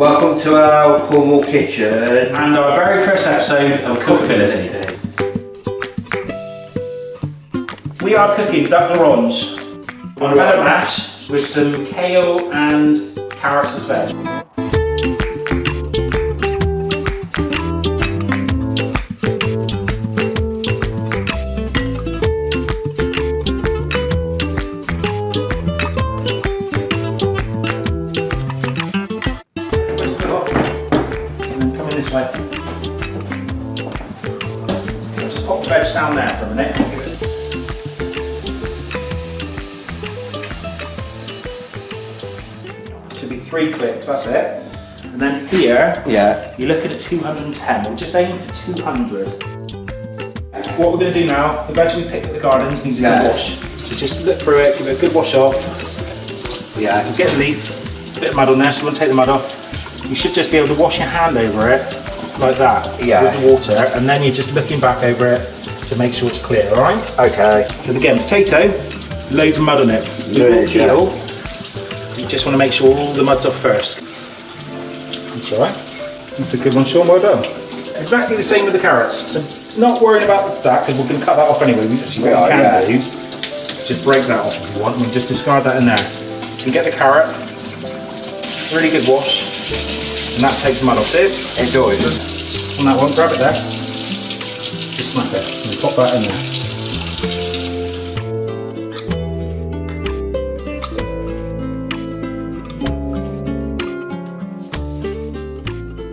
Welcome to our Cornwall kitchen and our very first episode of CookABILITY. We are cooking duck orange on a bed of mash with some kale and carrots as veg. This way. Just pop the veg down there for a minute. Should be 3 clicks, that's it. And then here, you're looking at 210. We'll just aim for 200. What we're going to do now, the veg we picked at the gardens needs a good wash. So just look through it, give it a good wash off. Yeah, you get the leaf, a bit of mud on there, so you want to take the mud off. You should just be able to wash your hand over it like that with the water, and then you're just looking back over it to make sure it's clear, alright? Okay. So again, potato, loads of mud on it. Peel. You just want to make sure all the mud's off first. That's alright. That's a good one, Sean, well done. Exactly the same with the carrots. So not worrying about that, because we can cut that off anyway. Actually, what you can do, just break that off if you want, and just discard that in there. You can get the carrot, really good wash. And that takes mud off. See it? It does. On that one, grab it there. Just snap it and pop that in there.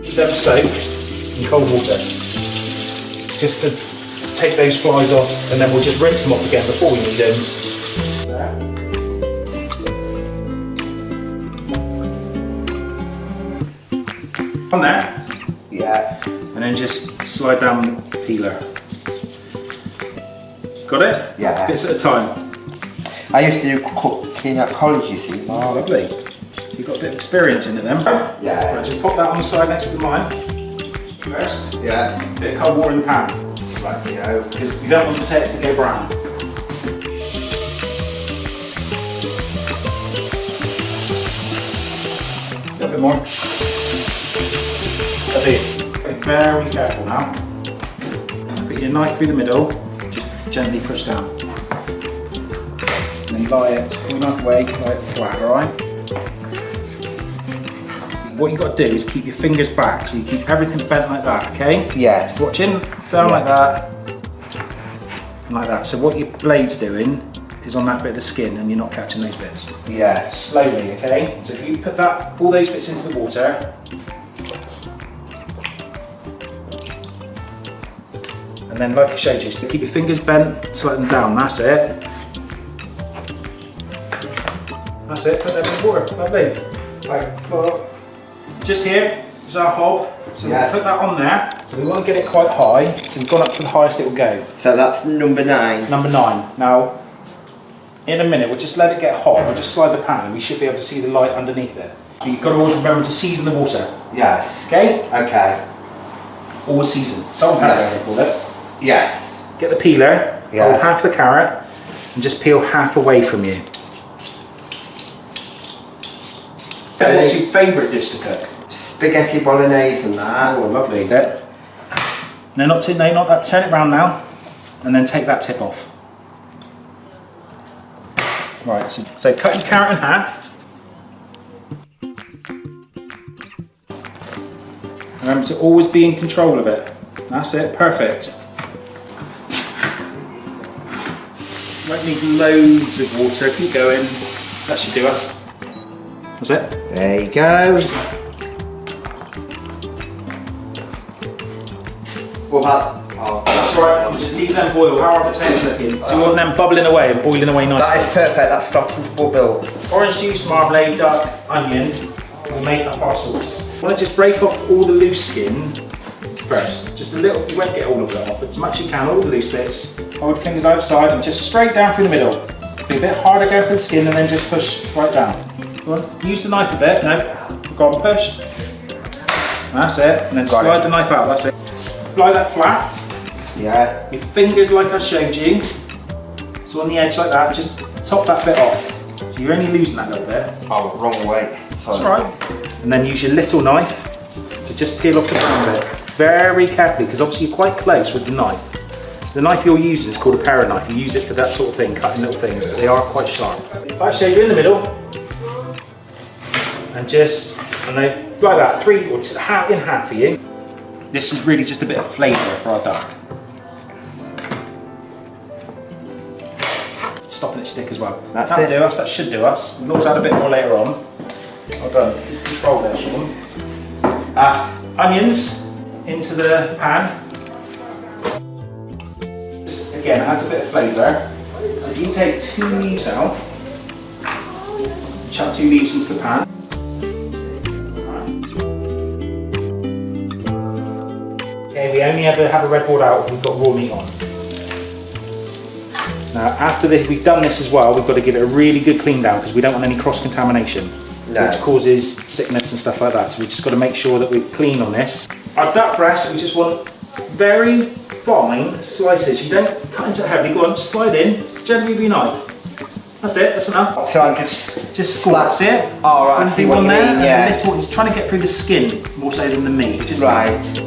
Keep them soaked in cold water. Just to take those flies off, and then we'll just rinse them off again before we need them. There. On there, and then just slide down the peeler. Got it? Yeah. Bits at a time. I used to do cooking at college, you see. Oh, lovely. You've got a bit of experience in it then. Yeah. Right, just pop that on the side next to mine first. Yeah. Bit of cold water in the pan. Right, because you don't want the potatoes to go brown. A little bit more. Be very careful now. Put your knife through the middle, just gently push down. And then lie it, pull your knife away, lie it flat, alright? What you've got to do is keep your fingers back, so you keep everything bent like that, okay? Yes. Watching, down like that, and like that. So what your blade's doing is on that bit of the skin, and you're not catching those bits. Yes. Slowly, okay? So if you put all those bits into the water, and then like I showed you, so keep your fingers bent, slide them down, that's it. That's it, put them in the water, lovely. Right, just here, this is our hob, so we'll put that on there. So we want to get it quite high, so we've gone up to the highest it will go. So that's number 9. Number 9. Now, in a minute, we'll just let it get hot, we'll just slide the pan and we should be able to see the light underneath it. But you've got to always remember to season the water. Yes. Okay? Okay. Always season. Salt and pepper, they call it. Yes. Get the peeler, hold half the carrot, and just peel half away from you. What's your favourite dish to cook? Spaghetti bolognese and that. Oh, lovely. No, not that. Turn it round now, and then take that tip off. Right, so cut your carrot in half. Remember to always be in control of it. That's it, perfect. Might need loads of water, keep going. That should do us. That's it. There you go. What about? Oh, that's right, I'm just leave them boil. How are our potatoes looking? So you want them bubbling away and boiling away nicely. That is perfect, that's starting to bubble. Orange juice, marmalade, duck, onion will make up our sauce. I want to just break off all the loose skin first. Just a little, you won't get all of it off, but as much as you can, all the loose bits. Hold your fingers outside and just straight down through the middle. Be a bit harder going for the skin and then just push right down. Go on, use the knife a bit, no, go on, push. That's it, and then slide the knife out, that's it. Lie that flat. Yeah. Your fingers like I showed you. So on the edge like that, just top that bit off. So you're only losing that little bit. Oh, wrong way. That's alright. And then use your little knife to just peel off the pan bit. Very carefully, because obviously you're quite close with the knife. The knife you're using is called a paring knife. You use it for that sort of thing, cutting little things, but they are quite sharp. Actually, you're in the middle. And just, like that, 3 or 2, in half for you. This is really just a bit of flavour for our duck. Stopping it stick as well. That'll do us, that should do us. We can always add a bit more later on. Well done. Control there, Sean. Onions into the pan. Just, again, adds a bit of flavour. So if you take 2 leaves out, chuck 2 leaves into the pan. Okay, we only ever have a red board out if we've got raw meat on. Now, after we've done this as well, we've got to give it a really good clean down because we don't want any cross-contamination, which causes sickness and stuff like that. So we've just got to make sure that we're clean on this. Our duck breast, we just want very fine slices. You don't cut into it heavily. Go on, just slide in, gently with your knife. That's it, that's enough. So I'm just squats it. Oh, right, I see what you mean, yeah. Little, you're trying to get through the skin more so than the meat. Just right.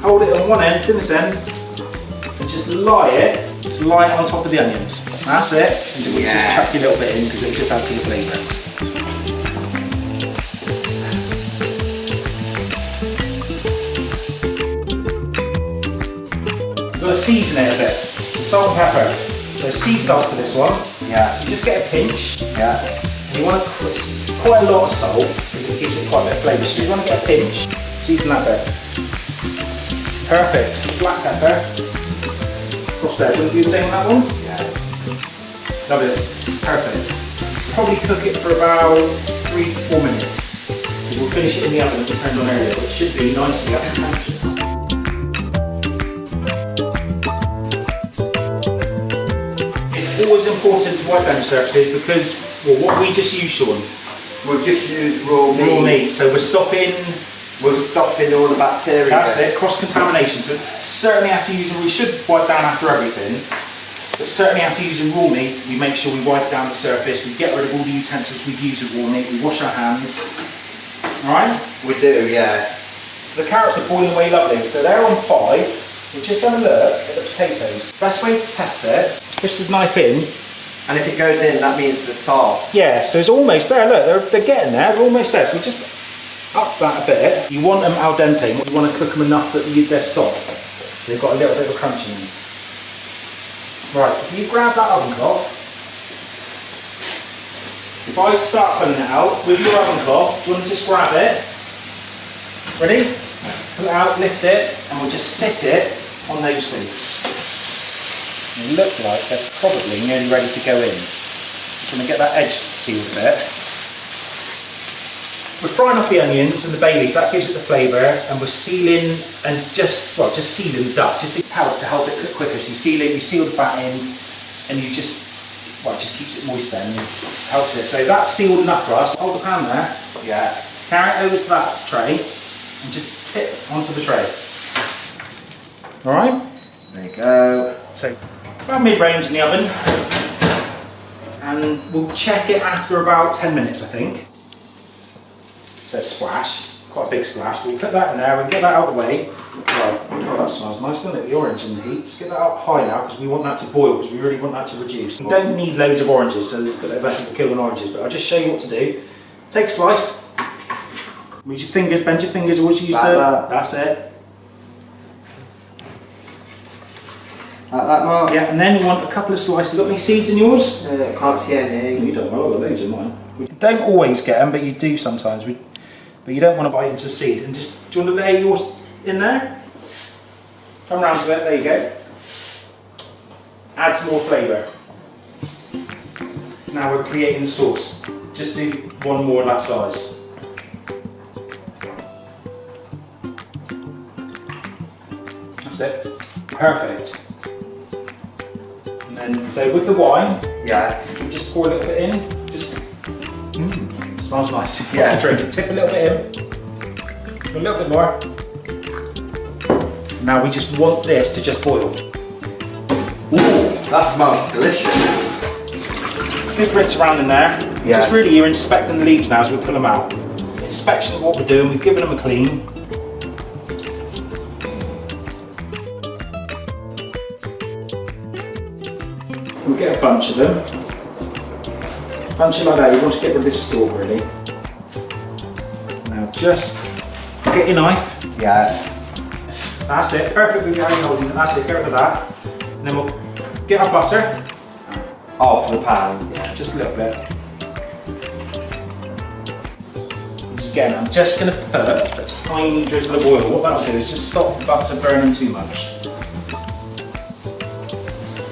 Hold it on one end, in this end, and just lie it on top of the onions. That's it. And just chuck your little bit in because it will just add to the flavour. You've got to season it a bit. Salt and pepper. So sea salt for this one. Yeah. You just get a pinch. Yeah. And you want quite a lot of salt because it gives it quite a bit of flavour. So you want to get a pinch. Season that bit. Perfect. Black pepper. Across there. Wouldn't you say on that one? Yeah. Love this. Perfect. Probably cook it for about 3 to 4 minutes. We'll finish it in the oven if it turns on earlier, but it should be nicely up to temperature. It's always important to wipe down your surfaces because, well, what we just used, Sean? We'll just use raw meat. So we're stopping all the bacteria. That's it, cross-contamination. So certainly after using, we should wipe down after everything, but certainly after using raw meat, we make sure we wipe down the surface, we get rid of all the utensils we've used with raw meat, we wash our hands. Alright? We do, yeah. The carrots are boiling away lovely, so they're on 5. We've just had a look at the potatoes. Best way to test it, push the knife in. And if it goes in, that means they're soft. Yeah, so it's almost there, look, they're getting there, they're almost there. So we just up that a bit. You want them al dente, you want to cook them enough that they're soft. They've got a little bit of a crunch in them. Right, if you grab that oven cloth, if I start pulling it out with your oven cloth, do you want to just grab it? Ready? Pull it out, lift it, and we'll just sit it on those two. They look like they're probably nearly ready to go in. Just want to get that edge sealed a bit. We're frying off the onions and the bay leaf, that gives it the flavour, and we're sealing and just sealing the duck, just the palate to help it cook quicker. So you seal it, you seal the fat in, and you just keeps it moist then, and helps it. So that's sealed enough for us. Hold the pan there. Yeah. Carry it over to that tray, and just tip onto the tray. Alright? There you go. So, about mid-range in the oven, and we'll check it after about 10 minutes, I think. So splash, quite a big splash, but we put that in there and get that out of the way. Right, oh that smells nice, doesn't it? The orange in the heat. Let's get that up high now because we want that to boil, because we really want that to reduce. We don't need loads of oranges, so there's a bit better for killing oranges, but I'll just show you what to do. Take a slice, use your fingers, bend your fingers, always use that's it. Like that, Mark? Yeah, and then you want a couple of slices. Got any seeds in yours? Can't see any. You don't, well, I've got loads in mine. We don't always get them, but you do sometimes. But you don't want to bite into a seed. And just, do you want to lay yours in there? Come round to it, there you go. Add some more flavour. Now we're creating the sauce. Just do one more of that size. That's it. Perfect. And then, so with the wine, you just pour a little bit in. It smells nice. You want to drink it. Tip a little bit in. A little bit more. Now we just want this to just boil. Ooh, that smells delicious. Good rinse around in there. Yeah. Just really, you're inspecting the leaves now as we pull them out. Inspection of what we're doing, we've given them a clean. We'll get a bunch of them. A bunch of like that, you want to get rid of this stalk really. Now just get your knife. Yeah. That's it, perfect with your hand holding it, that's it, get rid of that. And then we'll get our butter. Off the pan. Yeah, just a little bit. Again, I'm just going to put a tiny drizzle of oil. What that'll do is just stop the butter burning too much.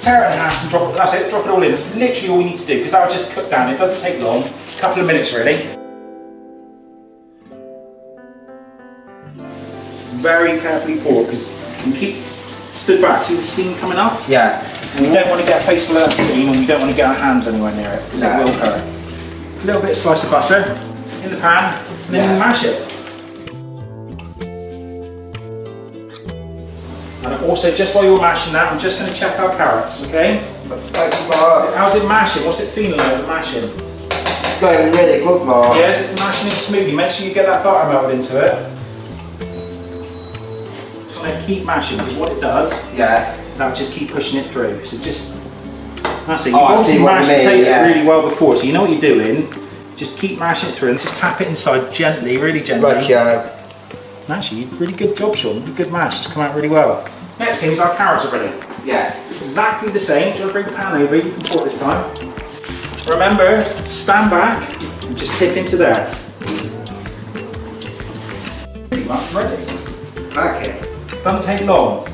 Tear it in half and drop it, that's it, drop it all in. That's literally all we need to do because that'll just cook down. It doesn't take long, a couple of minutes really. Very carefully pour because you keep stood back, see the steam coming up? Yeah. And we don't want to get a face full of that steam and we don't want to get our hands anywhere near it because it will hurt. A little bit of slice of butter in the pan and then mash it. And also, just while you're mashing that, I'm just going to check our carrots, okay? How's it mashing? What's it feeling like with mashing? It's going really good, Mark. Yeah, is it mashing it smoothly? Make sure you get that butter melted into it. And keep mashing because what it does, that'll just keep pushing it through. So just, that's it. You've obviously mashed potato really well before, so you know what you're doing. Just keep mashing it through and just tap it inside gently, really gently. Right, Actually, really good job, Sean. Really good mash. It's come out really well. Next thing is our carrots are ready. Yes. Exactly the same. Do you want to bring the pan over? You can pour it this time. Remember, stand back and just tip into there. Pretty much ready. Okay. Doesn't take long,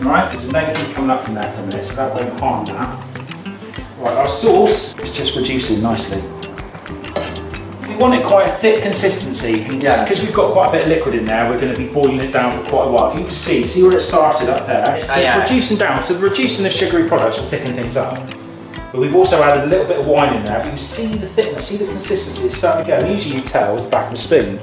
alright? Because there's no heat coming up from there for a minute, so that won't harm that. Right, our sauce is just reducing nicely. We want it quite a thick consistency. Yeah. Because we've got quite a bit of liquid in there, we're going to be boiling it down for quite a while. If you can see where it started up there? It's reducing down, so reducing the sugary products will thicken things up. But we've also added a little bit of wine in there, but you see the thickness, see the consistency, it's starting to go. And usually you tell with the back of the spoon,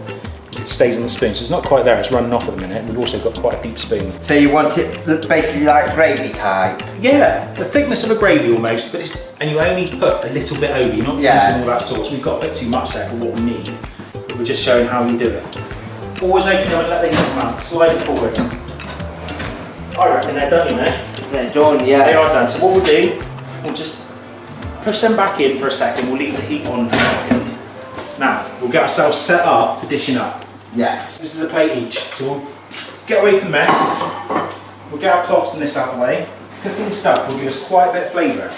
it stays on the spoon, so it's not quite there, it's running off at the minute, and we've also got quite a deep spoon. So you want it basically like gravy type? Yeah, the thickness of a gravy almost, but and you only put a little bit over, you're not using all that sauce. We've got a bit too much there for what we need, but we're just showing how you do it. Always open them and let the heat come out, slide it forward. I reckon they're done, you know? They're done, yeah. They are done, so what we'll do, we'll just push them back in for a second, we'll leave the heat on for a second. Now, we'll get ourselves set up for dishing up. Yes. This is a plate each, so we'll get away from the mess. We'll get our cloths and this out of the way. Cooking stuff will give us quite a bit of flavour.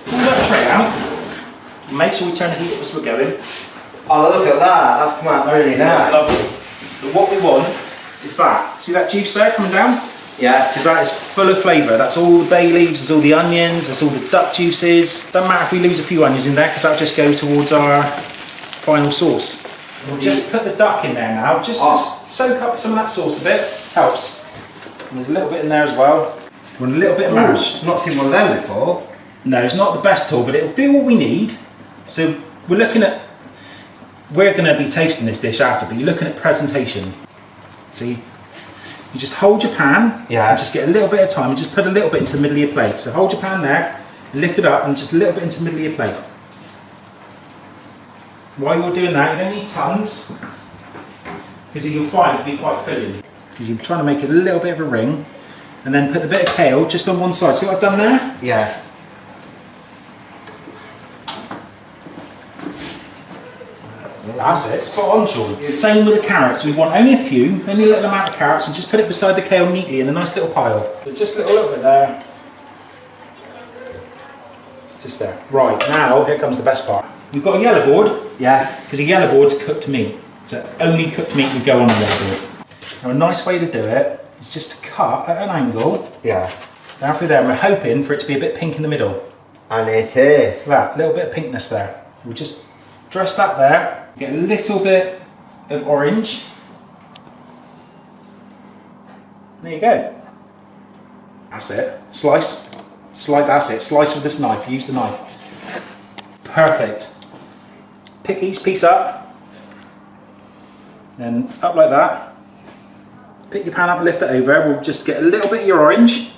Pull that tray out. Make sure we turn the heat up as we're going. Oh, look at that. That's come out really nice. That's lovely. But what we want is that. See that juice there coming down? Yeah. Because that is full of flavour. That's all the bay leaves, there's all the onions, there's all the duck juices. Doesn't matter if we lose a few onions in there because that'll just go towards our final sauce. We'll just put the duck in there now, just to soak up some of that sauce a bit. Helps. And there's a little bit in there as well. Want a little bit of mash. Not seen one of them before. No, it's not the best tool, but it'll do what we need. So we're looking at, we're going to be tasting this dish after, but you're looking at presentation. So you just hold your pan, and just get a little bit of time, and just put a little bit into the middle of your plate. So hold your pan there, lift it up, and just a little bit into the middle of your plate. While you're doing that, you don't need tons, because you'll find it'll be quite filling. Because you're trying to make a little bit of a ring, and then put the bit of kale just on one side. See what I've done there? Yeah. That's it, spot on, Sean. Same with the carrots. We want only a few, only a little amount of carrots, and just put it beside the kale neatly in a nice little pile. So just a little bit there. Just there. Right, now here comes the best part. We've got a yellow board. Yes. Because a yellow board's cooked meat. So only cooked meat would go on a yellow board. Now a nice way to do it is just to cut at an angle. Yeah. Down through there, and we're hoping for it to be a bit pink in the middle. And it is. That little bit of pinkness there. We'll just dress that there. Get a little bit of orange. There you go. That's it. Slice. That's it. Slice with this knife. Use the knife. Perfect. Pick each piece up. Then up like that. Pick your pan up and lift it over. We'll just get a little bit of your orange.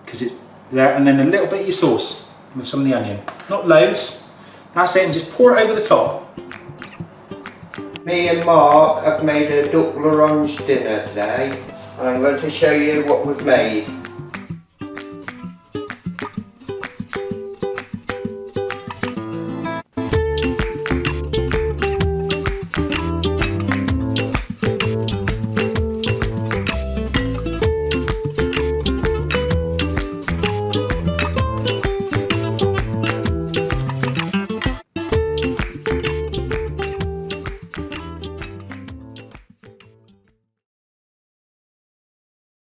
Because There, and then a little bit of your sauce with some of the onion. Not loads. That's it, and just pour it over the top. Me and Mark have made a duck l'orange dinner today. I'm going to show you what we've made.